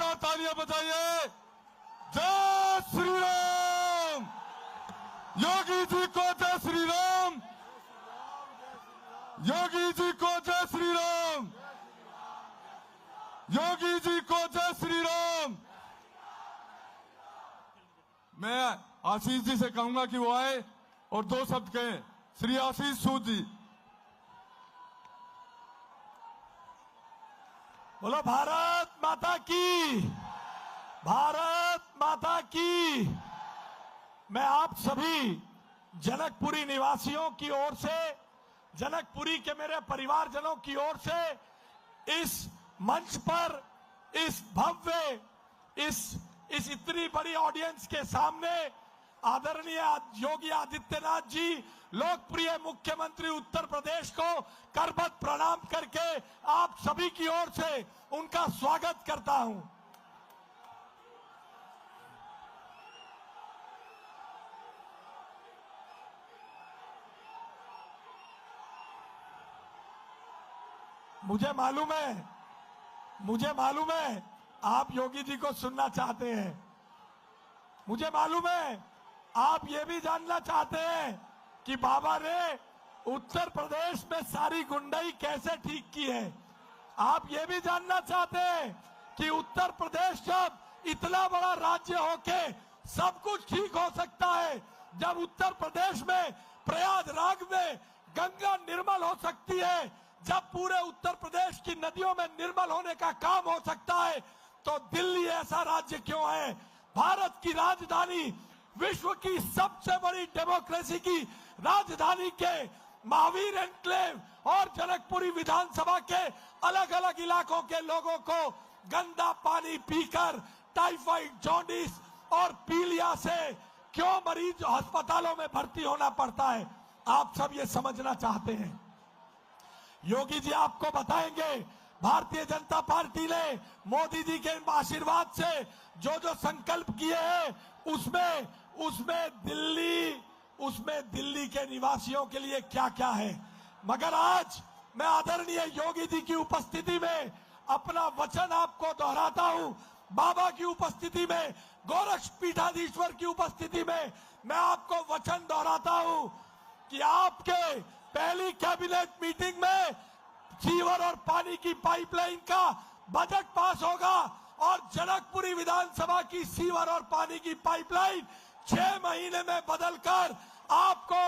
जोरदार तालियां बजाइए। जय श्री राम। योगी जी को जय श्री राम। योगी जी को जय श्री राम। योगी जी को जय श्री राम। मैं आशीष जी से कहूंगा कि वो आए और दो शब्द कहें। श्री आशीष सूद जी। बोलो भारत माता की, भारत माता की। मैं आप सभी जनकपुरी निवासियों की ओर से, जनकपुरी के मेरे परिवारजनों की ओर से इस मंच पर, इस भव्य, इस इतनी बड़ी ऑडियंस के सामने आदरणीय योगी आदित्यनाथ जी, लोकप्रिय मुख्यमंत्री उत्तर प्रदेश को करबद्ध प्रणाम करके आप सभी की ओर से उनका स्वागत करता हूं। मुझे मालूम है आप योगी जी को सुनना चाहते हैं। मुझे मालूम है आप ये भी जानना चाहते हैं कि बाबा ने उत्तर प्रदेश में सारी गुंडाई कैसे ठीक की है। आप ये भी जानना चाहते हैं कि उत्तर प्रदेश जब इतना बड़ा राज्य होके सब कुछ ठीक हो सकता है, जब उत्तर प्रदेश में प्रयागराज में गंगा निर्मल हो सकती है, जब पूरे उत्तर प्रदेश की नदियों में निर्मल होने का काम हो सकता है, तो दिल्ली ऐसा राज्य क्यों है? भारत की राजधानी, विश्व की सबसे बड़ी डेमोक्रेसी की राजधानी के महावीर एन्क्लेव और जनकपुरी विधानसभा के अलग अलग इलाकों के लोगों को गंदा पानी पीकर टाइफाइड, जॉन्डिस और पीलिया से क्यों मरीज अस्पतालों में भर्ती होना पड़ता है? आप सब ये समझना चाहते हैं। योगी जी आपको बताएंगे भारतीय जनता पार्टी ने मोदी जी के आशीर्वाद से जो जो संकल्प किए हैं उसमें दिल्ली के निवासियों के लिए क्या क्या है। मगर आज मैं आदरणीय योगी जी की उपस्थिति में अपना वचन आपको दोहराता हूं। बाबा की उपस्थिति में, गोरक्ष पीठाधीश्वर की उपस्थिति में मैं आपको वचन दोहराता हूं कि आपके पहली कैबिनेट मीटिंग में सीवर और पानी की पाइपलाइन का बजट पास होगा और जनकपुरी विधानसभा की सीवर और पानी की पाइपलाइन 6 महीने में बदलकर आपको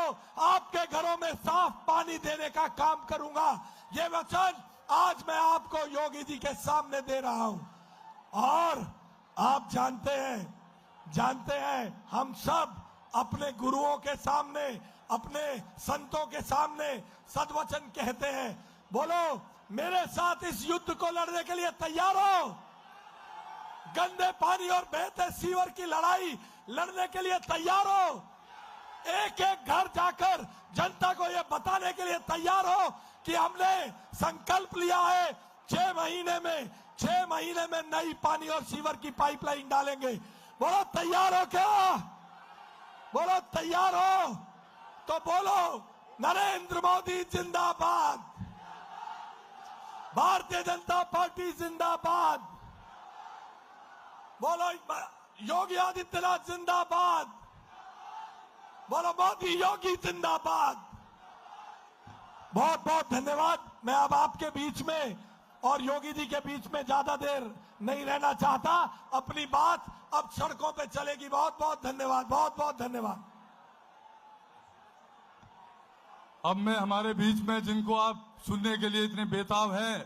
आपके घरों में साफ पानी देने का काम करूंगा। ये वचन आज मैं आपको योगी जी के सामने दे रहा हूं। और आप जानते हैं हम सब अपने गुरुओं के सामने, अपने संतों के सामने सदवचन कहते हैं। बोलो मेरे साथ इस युद्ध को लड़ने के लिए तैयार हो? गंदे पानी और बहते सीवर की लड़ाई लड़ने के लिए तैयार हो? एक एक घर जाकर जनता को यह बताने के लिए तैयार हो कि हमने संकल्प लिया है 6 महीने में नई पानी और सीवर की पाइपलाइन डालेंगे। बोलो तैयार हो क्या? बोलो तैयार हो? तो बोलो नरेंद्र मोदी जिंदाबाद, भारतीय जनता पार्टी जिंदाबाद, बोलो योगी आदित्यनाथ जिंदाबाद, बोलो मोदी योगी जिंदाबाद। बहुत बहुत धन्यवाद। मैं अब आपके बीच में और योगी जी के बीच में ज्यादा देर नहीं रहना चाहता। अपनी बात अब सड़कों पे चलेगी। बहुत बहुत धन्यवाद, बहुत बहुत धन्यवाद। अब मैं हमारे बीच में जिनको आप सुनने के लिए इतने बेताब हैं,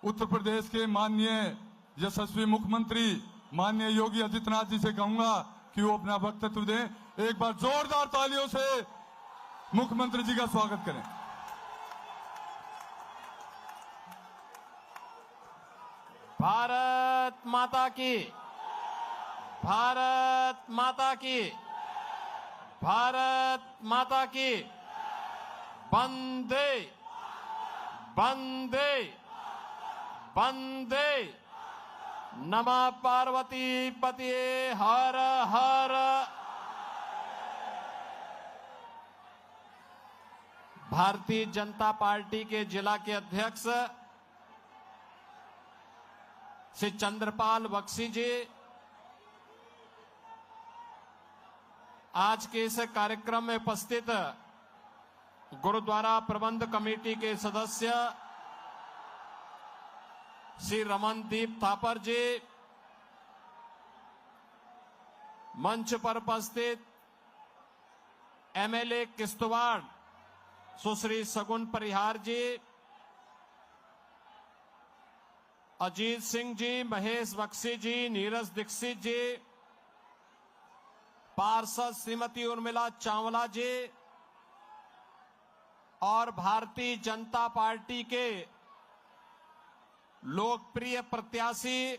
उत्तर प्रदेश के माननीय यशस्वी मुख्यमंत्री माननीय योगी आदित्यनाथ जी से कहूंगा कि वो अपना वक्तव्य दें। एक बार जोरदार तालियों से मुख्यमंत्री जी का स्वागत करें। भारत माता की, भारत माता की, भारत माता की। वंदे वंदे वंदे। नमः पार्वती पतिये हर हर। भारतीय जनता पार्टी के जिला के अध्यक्ष श्री चंद्रपाल बख्शी जी, आज के इस कार्यक्रम में उपस्थित गुरुद्वारा प्रबंध कमेटी के सदस्य श्री रमनदीप थापर जी, मंच पर उपस्थित एमएलए किश्तवाड़ सुश्री सगुन परिहार जी, अजीत सिंह जी, महेश बख्शी जी, नीरज दीक्षित जी, पार्षद श्रीमती उर्मिला चावला जी और भारतीय जनता पार्टी के लोकप्रिय प्रत्याशी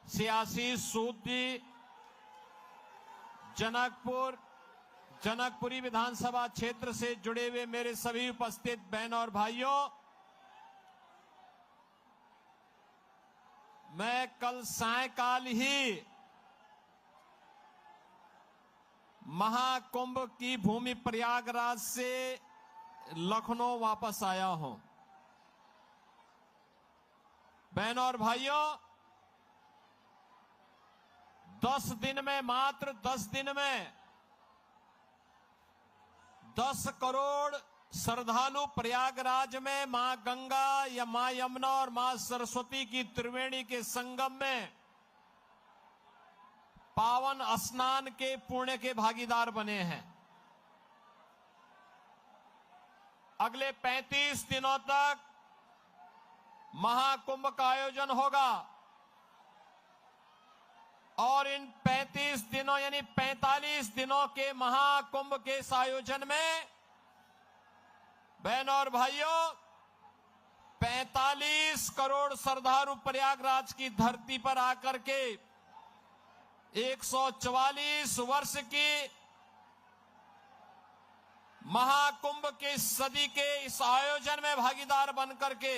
सियासी सूद जी, जनकपुरी विधानसभा क्षेत्र से जुड़े हुए मेरे सभी उपस्थित बहनों और भाइयों, मैं कल सायंकाल ही महाकुंभ की भूमि प्रयागराज से लखनऊ वापस आया हूं। बहनों और भाइयों, 10 दिन में, मात्र 10 दिन में 10 करोड़ श्रद्धालु प्रयागराज में मां गंगा या मां यमुना और मां सरस्वती की त्रिवेणी के संगम में पावन स्नान के पुण्य के भागीदार बने हैं। अगले 35 दिनों तक महाकुंभ का आयोजन होगा और इन 35 दिनों यानी 45 दिनों के महाकुंभ के इस आयोजन में बहनों और भाइयों 45 करोड़ श्रद्धालु प्रयागराज की धरती पर आकर के 144 वर्ष की महाकुंभ के सदी के इस आयोजन में भागीदार बनकर के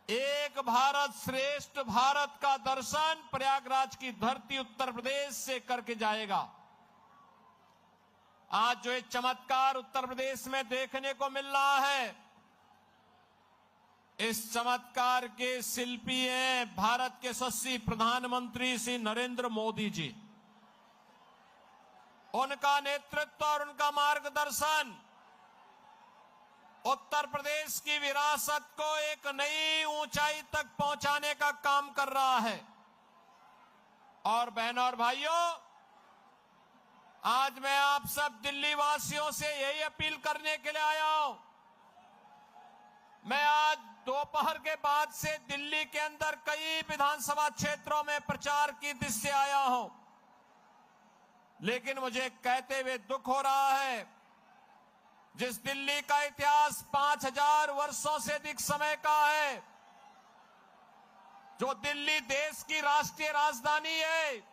एक भारत श्रेष्ठ भारत का दर्शन प्रयागराज की धरती उत्तर प्रदेश से करके जाएगा। आज जो एक चमत्कार उत्तर प्रदेश में देखने को मिल रहा है, इस चमत्कार के शिल्पी हैं भारत के यशस्वी प्रधानमंत्री श्री नरेंद्र मोदी जी। उनका नेतृत्व और उनका मार्गदर्शन उत्तर प्रदेश की विरासत को एक नई ऊंचाई तक पहुंचाने का काम कर रहा है। और बहनों और भाइयों, आज मैं आप सब दिल्ली वासियों से यही अपील करने के लिए आया हूं। मैं आज दोपहर के बाद से दिल्ली के अंदर कई विधानसभा क्षेत्रों में प्रचार की दृष्टि से आया हूं, लेकिन मुझे कहते हुए दुख हो रहा है, जिस दिल्ली का इतिहास 5000 वर्षों से अधिक समय का है, जो दिल्ली देश की राष्ट्रीय राजधानी है,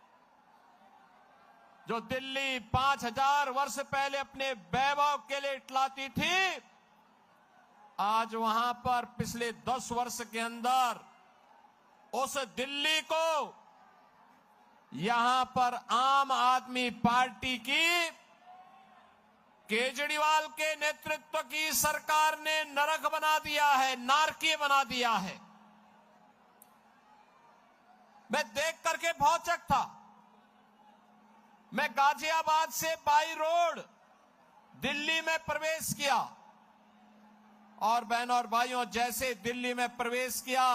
जो दिल्ली 5000 वर्ष पहले अपने वैभव के लिए इटलाती थी, आज वहां पर पिछले 10 वर्ष के अंदर उस दिल्ली को यहां पर आम आदमी पार्टी की केजरीवाल के नेतृत्व की सरकार ने नरक बना दिया है, नारकीय बना दिया है। मैं देख करके भौचक था। मैं गाजियाबाद से बाई रोड दिल्ली में प्रवेश किया और बहनों और भाइयों, जैसे दिल्ली में प्रवेश किया,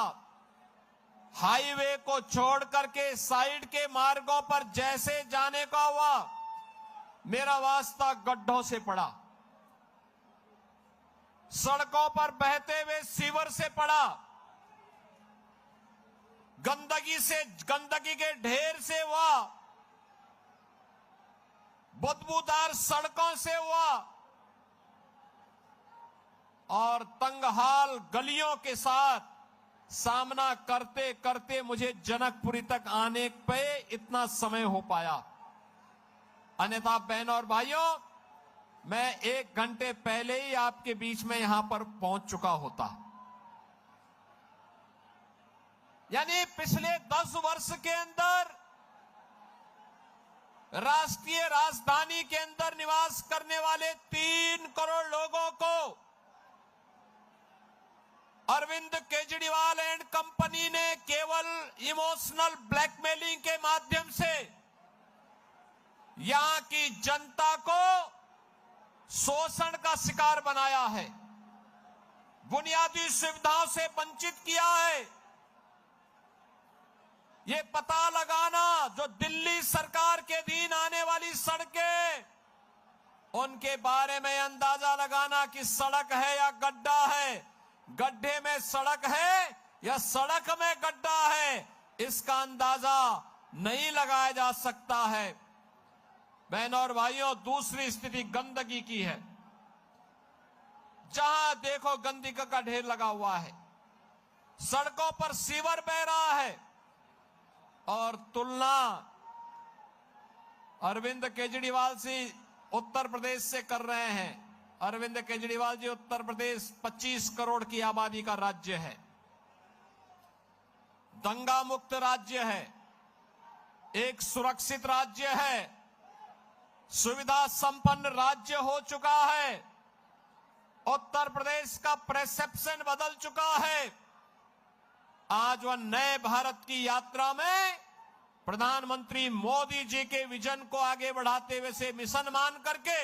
हाईवे को छोड़ करके साइड के मार्गों पर जैसे जाने का हुआ, मेरा वास्ता गड्ढों से पड़ा, सड़कों पर बहते हुए सीवर से पड़ा, गंदगी के ढेर से हुआ, बदबूदार सड़कों से हुआ और तंगहाल गलियों के साथ सामना करते करते मुझे जनकपुरी तक आने पे इतना समय हो पाया। अन्यथा बहनों और भाइयों, मैं 1 घंटे पहले ही आपके बीच में यहां पर पहुंच चुका होता। यानी पिछले 10 वर्ष के अंदर राष्ट्रीय राजधानी के अंदर निवास करने वाले 3 करोड़ लोगों को अरविंद केजरीवाल एंड कंपनी ने केवल इमोशनल ब्लैकमेलिंग के माध्यम से यहां की जनता को शोषण का शिकार बनाया है, बुनियादी सुविधाओं से वंचित किया है। ये पता लगाना जो दिल्ली सरकार के अधीन आने वाली सड़कें, उनके बारे में अंदाजा लगाना कि सड़क है या गड्ढा है, गड्ढे में सड़क है या सड़क में गड्ढा है, इसका अंदाजा नहीं लगाया जा सकता है। बहनों और भाइयों, दूसरी स्थिति गंदगी की है। जहां देखो गंदगी का ढेर लगा हुआ है, सड़कों पर सीवर बह रहा है। और तुलना अरविंद केजरीवाल से उत्तर प्रदेश से कर रहे हैं। अरविंद केजरीवाल जी, उत्तर प्रदेश 25 करोड़ की आबादी का राज्य है, दंगा मुक्त राज्य है, एक सुरक्षित राज्य है, सुविधा संपन्न राज्य हो चुका है। उत्तर प्रदेश का परसेप्शन बदल चुका है। आज वह नए भारत की यात्रा में प्रधानमंत्री मोदी जी के विजन को आगे बढ़ाते हुए से मिशन मान करके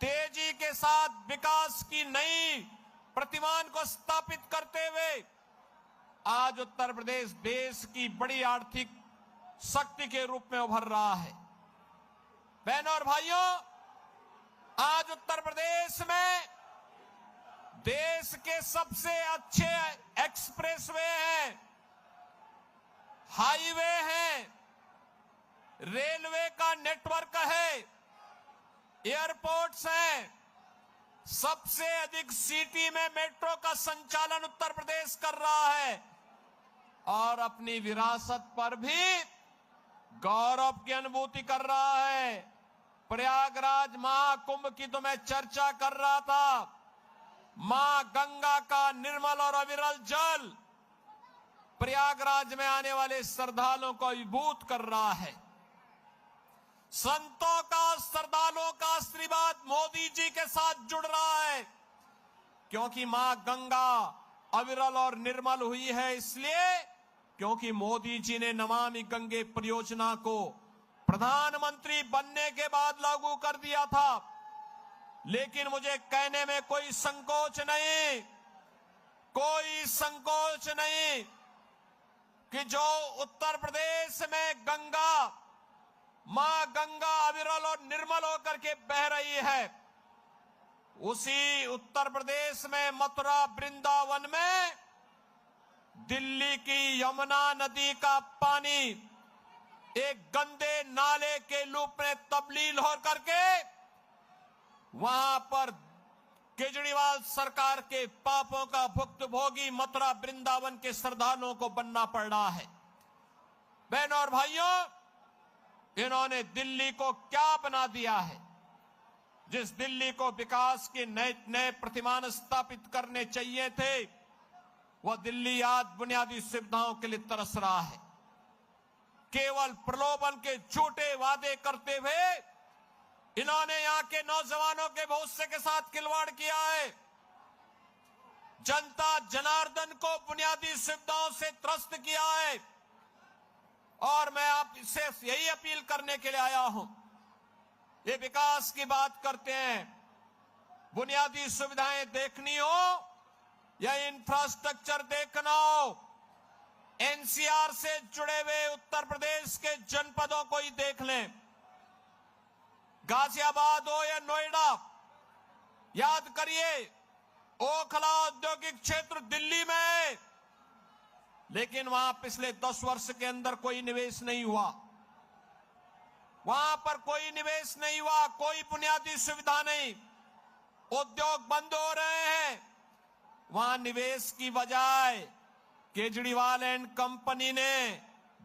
तेजी के साथ विकास की नई प्रतिमान को स्थापित करते हुए आज उत्तर प्रदेश देश की बड़ी आर्थिक शक्ति के रूप में उभर रहा है। बहनों और भाइयों, आज उत्तर प्रदेश में देश के सबसे अच्छे एक्सप्रेसवे हैं, हाईवे हैं, रेलवे का नेटवर्क है, एयरपोर्ट्स हैं। सबसे अधिक सिटी में मेट्रो का संचालन उत्तर प्रदेश कर रहा है और अपनी विरासत पर भी गौरव की अनुभूति कर रहा है। प्रयागराज महाकुंभ की तो मैं चर्चा कर रहा था। मां गंगा का निर्मल और अविरल जल प्रयागराज में आने वाले श्रद्धालुओं को अभिभूत कर रहा है। संतों का, श्रद्धालुओं का आशीर्वाद मोदी जी के साथ जुड़ रहा है, क्योंकि मां गंगा अविरल और निर्मल हुई है, इसलिए क्योंकि मोदी जी ने नमामि गंगे परियोजना को प्रधानमंत्री बनने के बाद लागू कर दिया था। लेकिन मुझे कहने में कोई संकोच नहीं, कोई संकोच नहीं कि जो उत्तर प्रदेश में गंगा, मां गंगा अविरल और निर्मल होकर के बह रही है, उसी उत्तर प्रदेश में मथुरा वृंदावन में दिल्ली की यमुना नदी का पानी एक गंदे नाले के रूप में तब्दील होकर के वहां पर केजरीवाल सरकार के पापों का भुक्तभोगी मथुरा वृंदावन के श्रद्धालुओं को बनना पड़ रहा है। बहनों और भाइयों, इन्होंने दिल्ली को क्या बना दिया है? जिस दिल्ली को विकास के नए नए प्रतिमान स्थापित करने चाहिए थे, वह दिल्ली आज बुनियादी सुविधाओं के लिए तरस रहा है। केवल प्रलोभन के झूठे वादे करते हुए इन्होंने यहां के नौजवानों के भविष्य के साथ खिलवाड़ किया है। जनता जनार्दन को बुनियादी सुविधाओं से त्रस्त किया है। और मैं आपसे यही अपील करने के लिए आया हूं। ये विकास की बात करते हैं, बुनियादी सुविधाएं देखनी हो या इंफ्रास्ट्रक्चर देखना हो, एनसीआर से जुड़े हुए उत्तर प्रदेश के जनपदों को ही देख लें। गाजियाबाद हो या नोएडा, याद करिए ओखला औद्योगिक क्षेत्र दिल्ली में है, लेकिन वहां पिछले 10 वर्ष के अंदर कोई निवेश नहीं हुआ। वहां पर कोई निवेश नहीं हुआ, कोई बुनियादी सुविधा नहीं, उद्योग बंद हो रहे हैं। वहां निवेश की बजाय केजरीवाल एंड कंपनी ने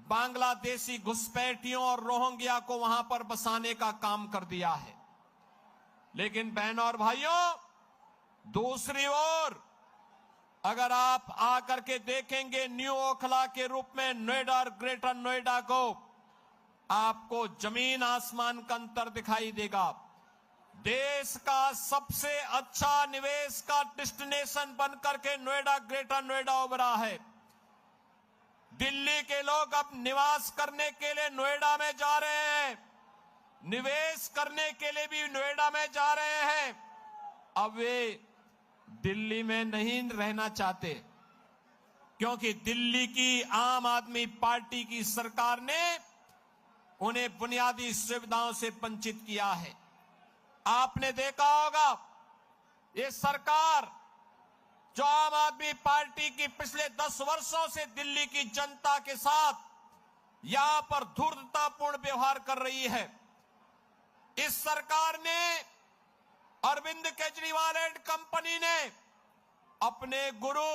बांग्लादेशी घुसपैठियों और रोहिंग्या को वहां पर बसाने का काम कर दिया है। लेकिन बहनों और भाइयों, दूसरी ओर अगर आप आकर के देखेंगे न्यू ओखला के रूप में नोएडा और ग्रेटर नोएडा को, आपको जमीन आसमान का अंतर दिखाई देगा। देश का सबसे अच्छा निवेश का डेस्टिनेशन बनकर के नोएडा, ग्रेटर नोएडा उभरा है। दिल्ली के लोग अब निवास करने के लिए नोएडा में जा रहे हैं, निवेश करने के लिए भी नोएडा में जा रहे हैं। अब वे दिल्ली में नहीं रहना चाहते, क्योंकि दिल्ली की आम आदमी पार्टी की सरकार ने उन्हें बुनियादी सुविधाओं से वंचित किया है। आपने देखा होगा, ये सरकार जो आम आदमी पार्टी की पिछले 10 वर्षों से दिल्ली की जनता के साथ यहां पर धूर्ततापूर्ण व्यवहार कर रही है। इस सरकार ने, अरविंद केजरीवाल एंड कंपनी ने अपने गुरु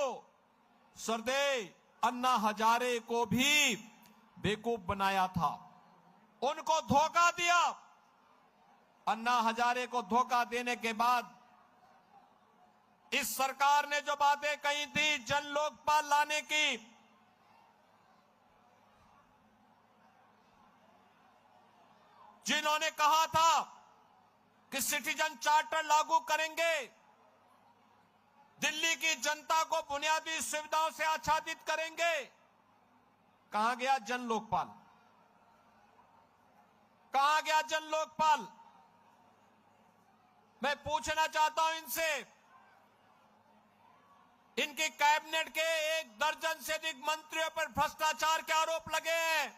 स्वर्गीय अन्ना हजारे को भी बेवकूफ बनाया था, उनको धोखा दिया। अन्ना हजारे को धोखा देने के बाद इस सरकार ने जो बातें कही थी जन लोकपाल लाने की, जिन्होंने कहा था कि सिटीजन चार्टर लागू करेंगे, दिल्ली की जनता को बुनियादी सुविधाओं से आच्छादित करेंगे, कहां गया जन लोकपाल? कहां गया जन लोकपाल? मैं पूछना चाहता हूं इनसे, इनकी कैबिनेट के 1 दर्जन से अधिक मंत्रियों पर भ्रष्टाचार के आरोप लगे हैं।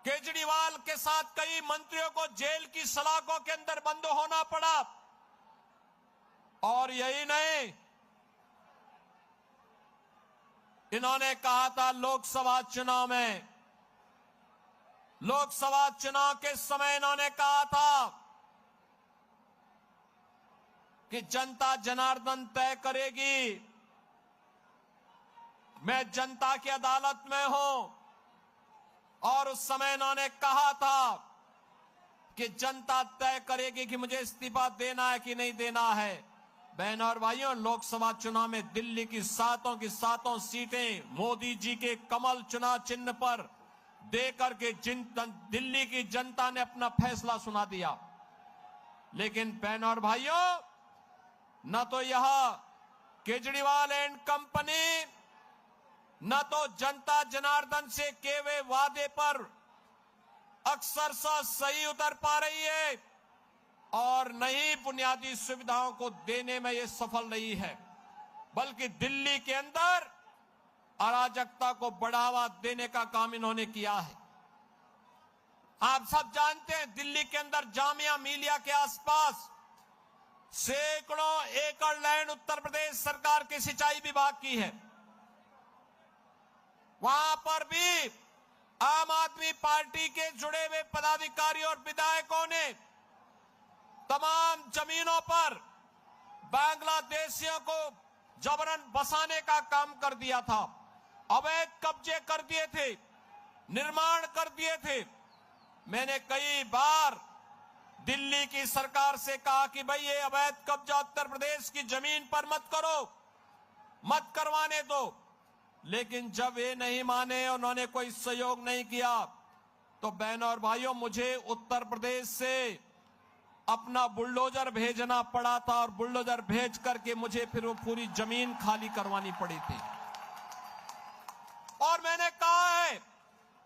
केजरीवाल के साथ कई मंत्रियों को जेल की सलाखों के अंदर बंद होना पड़ा। और यही नहीं, इन्होंने कहा था लोकसभा चुनाव के समय इन्होंने कहा था कि जनता जनार्दन तय करेगी, मैं जनता की अदालत में हूं। और उस समय इन्होंने कहा था कि जनता तय करेगी कि मुझे इस्तीफा देना है कि नहीं देना है। बहनों और भाइयों, लोकसभा चुनाव में दिल्ली की सातों सीटें मोदी जी के कमल चुनाव चिन्ह पर देकर के दिल्ली की जनता ने अपना फैसला सुना दिया। लेकिन बहनों और भाइयों, न तो यह केजरीवाल एंड कंपनी, न तो जनता जनार्दन से किए हुए वादे पर अक्सरशः सही उतर पा रही है, और नहीं बुनियादी सुविधाओं को देने में ये सफल नहीं है, बल्कि दिल्ली के अंदर अराजकता को बढ़ावा देने का काम इन्होंने किया है। आप सब जानते हैं, दिल्ली के अंदर जामिया मिलिया के आसपास सैकड़ों एकड़ लैंड उत्तर प्रदेश सरकार के सिंचाई विभाग की है। वहां पर भी आम आदमी पार्टी के जुड़े हुए पदाधिकारियों और विधायकों ने तमाम जमीनों पर बांग्लादेशियों को जबरन बसाने का काम कर दिया था, अवैध कब्जे कर दिए थे, निर्माण कर दिए थे। मैंने कई बार दिल्ली की सरकार से कहा कि भाई ये अवैध कब्जा उत्तर प्रदेश की जमीन पर मत करो, मत करवाने दो, लेकिन जब ये नहीं माने, उन्होंने कोई सहयोग नहीं किया, तो बहनों और भाइयों, मुझे उत्तर प्रदेश से अपना बुलडोजर भेजना पड़ा था, और बुलडोजर भेज करके मुझे फिर वो पूरी जमीन खाली करवानी पड़ी थी। और मैंने कहा है,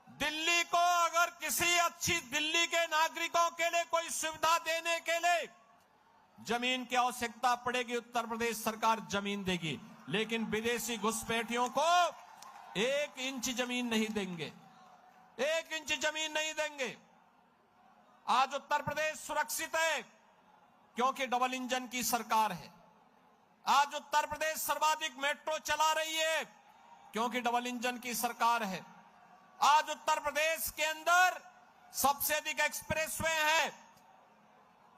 दिल्ली को अगर किसी अच्छी दिल्ली के नागरिकों के लिए कोई सुविधा देने के लिए जमीन की आवश्यकता पड़ेगी, उत्तर प्रदेश सरकार जमीन देगी, लेकिन विदेशी घुसपैठियों को 1 इंच जमीन नहीं देंगे, 1 इंच जमीन नहीं देंगे। आज उत्तर प्रदेश सुरक्षित है क्योंकि डबल इंजन की सरकार है। आज उत्तर प्रदेश सर्वाधिक मेट्रो चला रही है क्योंकि डबल इंजन की सरकार है। आज उत्तर प्रदेश के अंदर सबसे अधिक एक्सप्रेसवे है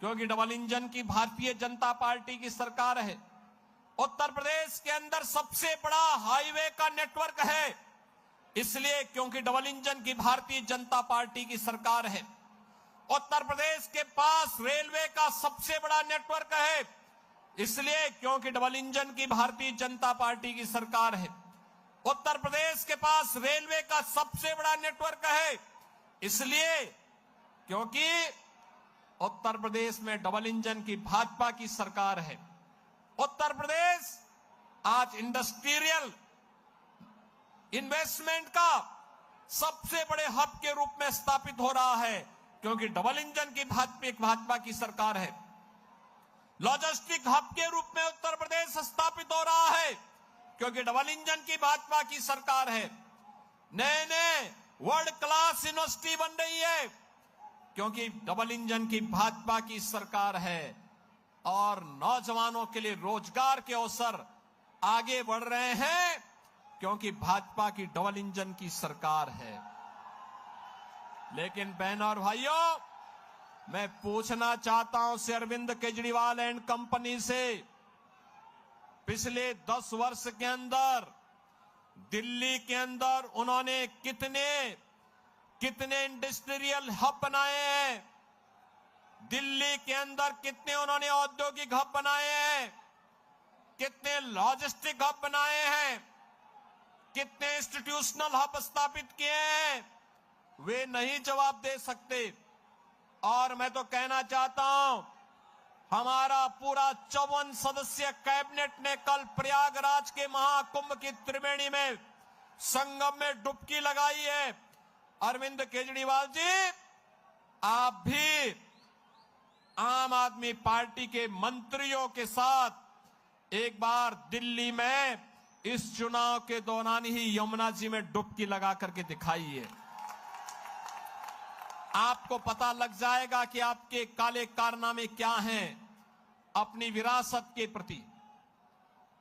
क्योंकि डबल इंजन की भारतीय जनता पार्टी की सरकार है। उत्तर प्रदेश के अंदर सबसे बड़ा हाईवे का नेटवर्क है इसलिए क्योंकि डबल इंजन की भारतीय जनता पार्टी की सरकार है। उत्तर प्रदेश के पास रेलवे का सबसे बड़ा नेटवर्क है इसलिए क्योंकि डबल इंजन की भारतीय जनता पार्टी की सरकार है। उत्तर प्रदेश के पास रेलवे का सबसे बड़ा नेटवर्क है इसलिए क्योंकि उत्तर प्रदेश में डबल इंजन की भाजपा की सरकार है। उत्तर प्रदेश आज इंडस्ट्रियल इन्वेस्टमेंट का सबसे बड़े हब के रूप में स्थापित हो रहा है, क्योंकि डबल इंजन की भाजपा की सरकार है। लॉजिस्टिक हब के रूप में उत्तर प्रदेश स्थापित हो रहा है, क्योंकि डबल इंजन की भाजपा की सरकार है। नए नए वर्ल्ड क्लास यूनिवर्सिटी बन रही है, क्योंकि डबल इंजन की भाजपा की सरकार है। और नौजवानों के लिए रोजगार के अवसर आगे बढ़ रहे हैं, क्योंकि भाजपा की डबल इंजन की सरकार है। लेकिन बहनों और भाइयों, मैं पूछना चाहता हूं से अरविंद केजरीवाल एंड कंपनी से, पिछले 10 वर्ष के अंदर दिल्ली के अंदर उन्होंने कितने इंडस्ट्रियल हब बनाए हैं, दिल्ली के अंदर कितने उन्होंने औद्योगिक हब बनाए हैं, कितने लॉजिस्टिक हब बनाए हैं, कितने इंस्टीट्यूशनल हब स्थापित किए हैं, वे नहीं जवाब दे सकते। और मैं तो कहना चाहता हूं, हमारा पूरा 54 सदस्यीय कैबिनेट ने कल प्रयागराज के महाकुंभ की त्रिवेणी में संगम में डुबकी लगाई है। अरविंद केजरीवाल जी, आप भी आम आदमी पार्टी के मंत्रियों के साथ एक बार दिल्ली में इस चुनाव के दौरान ही यमुना जी में डुबकी लगा करके दिखाइए। आपको पता लग जाएगा कि आपके काले कारनामे क्या हैं अपनी विरासत के प्रति।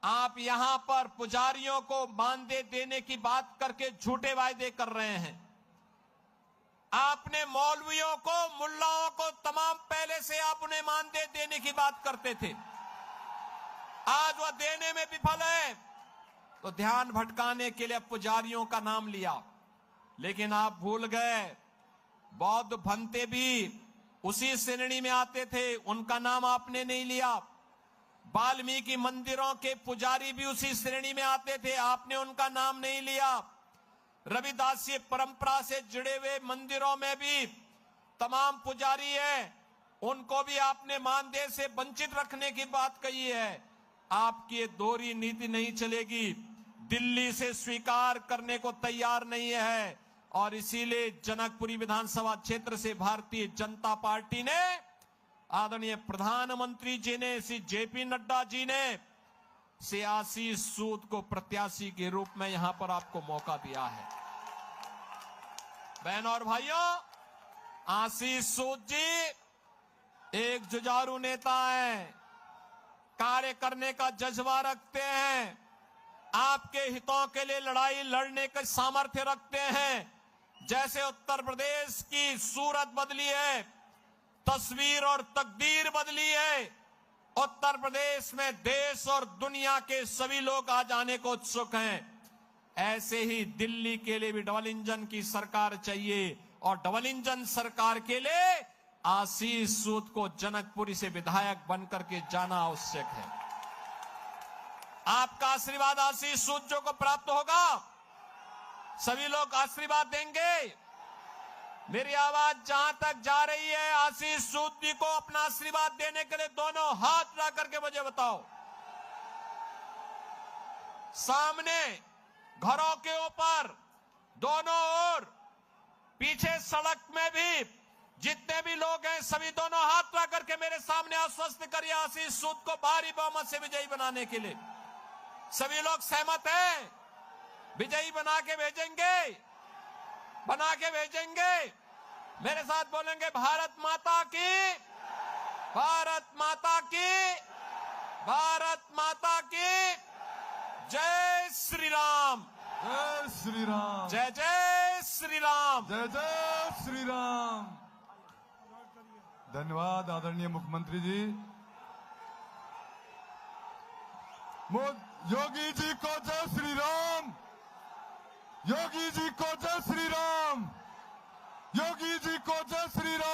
आप यहां पर पुजारियों को मानदेय देने की बात करके झूठे वायदे कर रहे हैं। आपने मौलवियों को, मुल्लाओं को तमाम पहले से आप उन्हें मानदेय देने की बात करते थे, आज वह देने में विफल है। तो ध्यान भटकाने के लिए पुजारियों का नाम लिया, लेकिन आप भूल गए बौद्ध भंते भी उसी श्रेणी में आते थे, उनका नाम आपने नहीं लिया। वाल्मीकि मंदिरों के पुजारी भी उसी श्रेणी में आते थे, आपने उनका नाम नहीं लिया। रविदासीय परंपरा से जुड़े हुए मंदिरों में भी तमाम पुजारी हैं, उनको भी आपने मानदेय से वंचित रखने की बात कही है। आपकी ये दोहरी नीति नहीं चलेगी, दिल्ली से स्वीकार करने को तैयार नहीं है। और इसीलिए जनकपुरी विधानसभा क्षेत्र से भारतीय जनता पार्टी ने, आदरणीय प्रधानमंत्री जी ने, श्री जेपी नड्डा जी ने से आशीष सूद को प्रत्याशी के रूप में यहां पर आपको मौका दिया है। बहनों और भाइयों, आशीष सूद जी एक जुझारू नेता हैं, कार्य करने का जज्बा रखते हैं, आपके हितों के लिए लड़ाई लड़ने का सामर्थ्य रखते हैं। जैसे उत्तर प्रदेश की सूरत बदली है, तस्वीर और तकदीर बदली है, उत्तर प्रदेश में देश और दुनिया के सभी लोग आज आने को उत्सुक हैं। ऐसे ही दिल्ली के लिए भी डबल इंजन की सरकार चाहिए, और डबल इंजन सरकार के लिए आशीष सूद को जनकपुरी से विधायक बनकर के जाना आवश्यक है। आपका आशीर्वाद आशीष सूद जो को प्राप्त होगा, सभी लोग आशीर्वाद देंगे। मेरी आवाज जहां तक जा रही है, आशीष सूद जी को अपना आशीर्वाद देने के लिए दोनों हाथ ला करके मुझे बताओ। सामने घरों के ऊपर, दोनों ओर, पीछे सड़क में भी जितने भी लोग हैं, सभी दोनों हाथ ला करके मेरे सामने आश्वस्त करिए आशीष सूद को भारी बहुमत से विजयी बनाने के लिए। सभी लोग सहमत हैं? विजयी बना के भेजेंगे, बना के भेजेंगे। मेरे साथ बोलेंगे, भारत माता की, भारत माता की, भारत माता की जय श्री राम, जय श्री राम, जय जय श्री राम, जय जय श्री राम। धन्यवाद आदरणीय मुख्यमंत्री जी। योगी जी को जय श्री राम, योगी जी को जय श्री राम, योगी जी को जय श्री राम।